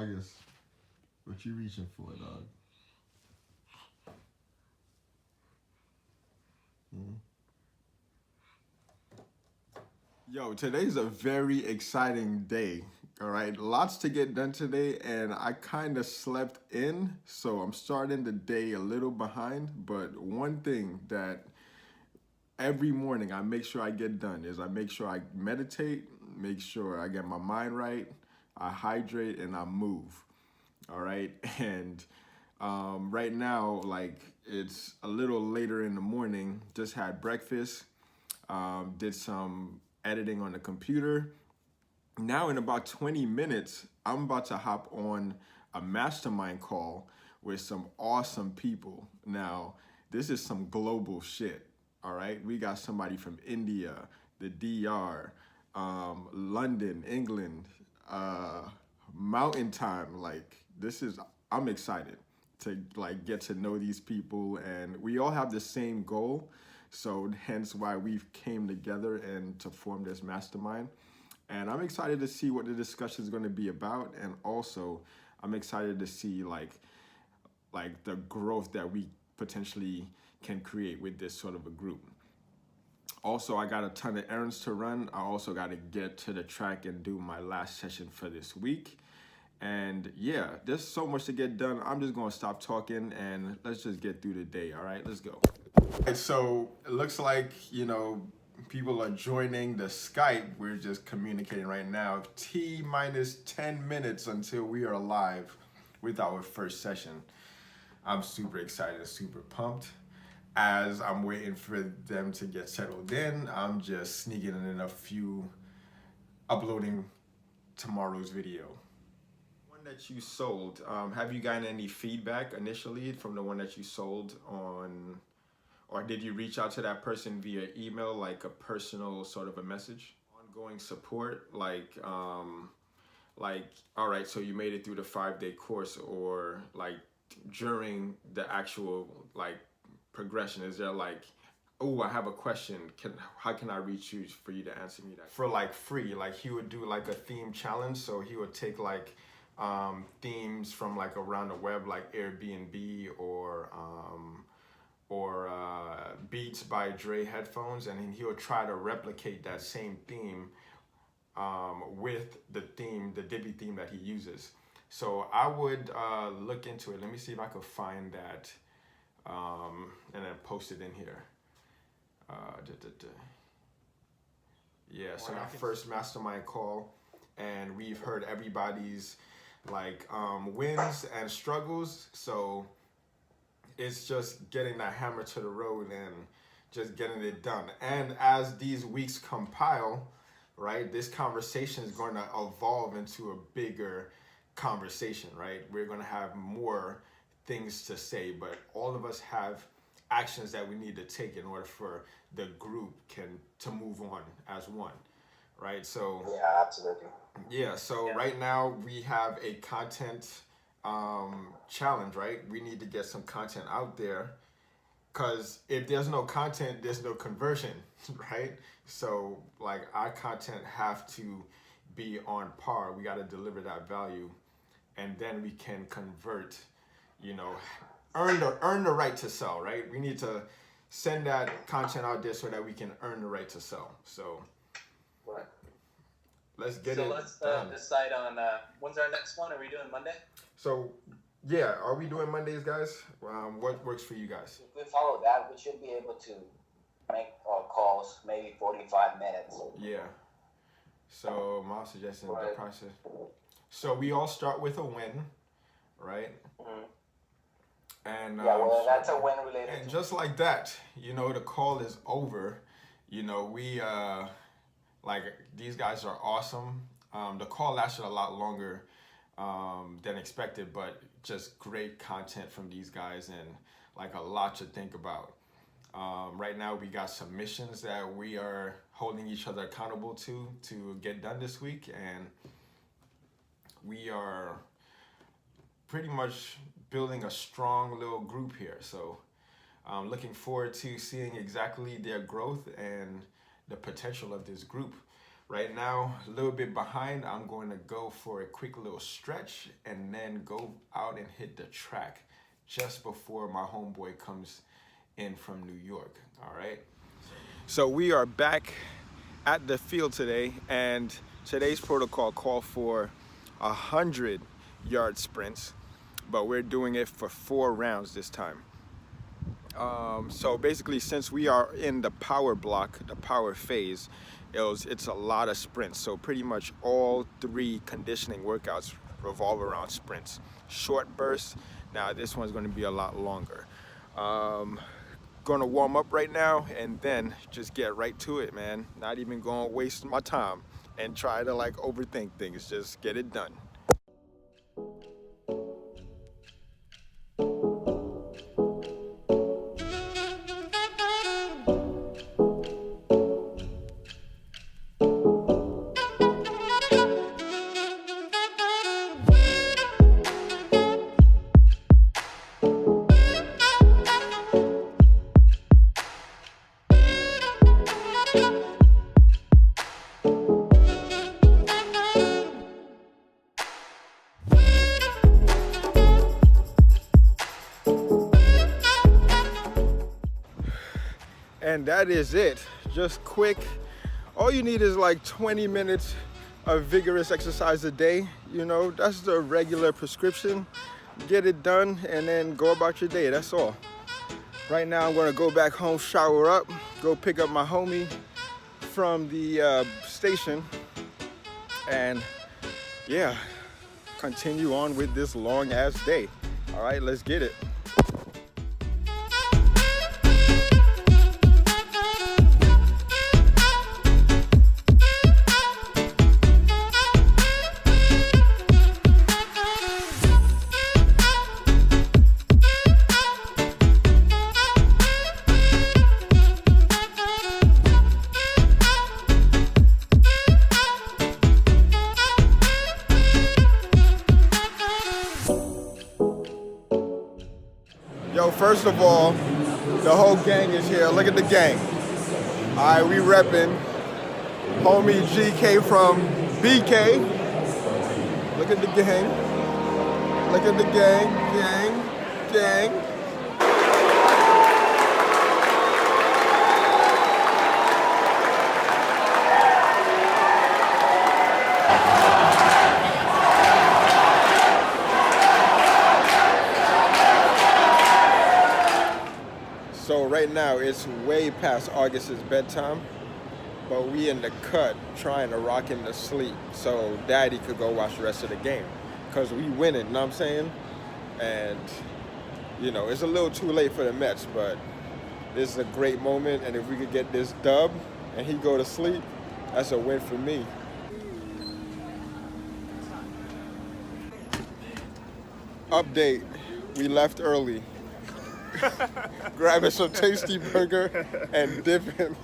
August. What you reaching for, dog? Hmm? Yo, today's a very exciting day. All right, lots to get done today, and I kind of slept in, so I'm starting the day a little behind. But one thing that every morning I make sure I get done is I make sure I meditate, make sure I get my mind right, I hydrate, and I move. All right, and right now, like it's a little later in the morning. Just had breakfast, did some editing on the computer. Now in about 20 minutes, I'm about to hop on a mastermind call with some awesome people. Now, this is some global shit. All right, we got somebody from India, the DR, London, England, uh, Mountain Time. Like this is, I'm excited to like get to know these people, and we all have the same goal. So hence why we've came together and to form this mastermind. And I'm excited to see what the discussion is going to be about, and also I'm excited to see like the growth that we potentially can create with this sort of a group. Also, I got a ton of errands to run. I also got to get to the track and do my last session for this week. And yeah, there's so much to get done. I'm just gonna stop talking and let's just get through the day. All right, let's go. And so it looks like, people are joining the Skype. We're just communicating right now. T minus 10 minutes until we are live with our first session. I'm super excited, super pumped. As I'm waiting for them to get settled in, I'm just sneaking in a few, uploading tomorrow's video. One that you sold, have you gotten any feedback initially from the one that you sold on, or did you reach out to that person via email, like a personal sort of a message? Ongoing support, all right, so you made it through the 5-day course, or like during the actual like progression, is there like, oh, I have a question, how can I reach you for you to answer me that? For like free, like he would do like a theme challenge, so he would take like themes from like around the web, like Airbnb or Beats by Dre headphones, and then he would try to replicate that same theme with the Divi theme that he uses. So I would look into it. Let me see if I could find that and then post it in here. Yeah, so our first mastermind call, and we've heard everybody's like wins and struggles. So it's just getting that hammer to the road and just getting it done. And as these weeks compile, right, this conversation is going to evolve into a bigger conversation, right? We're going to have more things to say, but all of us have actions that we need to take in order for the group to move on as one, right? So yeah, absolutely. Yeah, so right now we have a content challenge, right? We need to get some content out there, because if there's no content, there's no conversion, right? So like our content have to be on par. We got to deliver that value, and then we can convert, earn the right to sell, right? We need to send that content out there so that we can earn the right to sell. So Right. let's get So it let's done. decide on when's our next one? Are we doing Monday? So yeah, are we doing Mondays, guys? What works for you guys? If we follow that, we should be able to make our calls maybe 45 minutes. Yeah. So my suggestion is the Right. process. So we all start with a win, right? Mm-hmm. And Yeah, well, that's a win related. and just like that, the call is over. We like these guys are awesome. The call lasted a lot longer than expected, but just great content from these guys and like a lot to think about. Right now we got some missions that we are holding each other accountable to get done this week, and we are pretty much building a strong little group here. So I'm looking forward to seeing exactly their growth and the potential of this group. Right now, a little bit behind. I'm going to go for a quick little stretch and then go out and hit the track just before my homeboy comes in from New York. All right. So we are back at the field today, and today's protocol called for 100-yard sprints, but we're doing it for 4 rounds this time. So basically, since we are in the power block, the power phase, it's a lot of sprints. So pretty much all 3 conditioning workouts revolve around sprints. Short bursts. Now this one's going to be a lot longer. Going to warm up right now and then just get right to it, man. Not even going to waste my time and try to like overthink things. Just get it done. And that is it. Just quick. All you need is like 20 minutes of vigorous exercise a day. You know, that's the regular prescription. Get it done and then go about your day. That's all. Right now I'm gonna go back home, shower up, go pick up my homie from the station, and yeah, continue on with this long ass day. All right, let's get it. Yo, first of all, the whole gang is here. Look at the gang. All right, we repping. Homie GK from BK. Look at the gang. Look at the gang, gang. So right now it's way past August's bedtime, but we in the cut trying to rock him to sleep so daddy could go watch the rest of the game. Cause we winning, you know what I'm saying? And you know, it's a little too late for the Mets, but this is a great moment, and if we could get this dub and he go to sleep, that's a win for me. Update, we left early. Grabbing some tasty burger and dipping.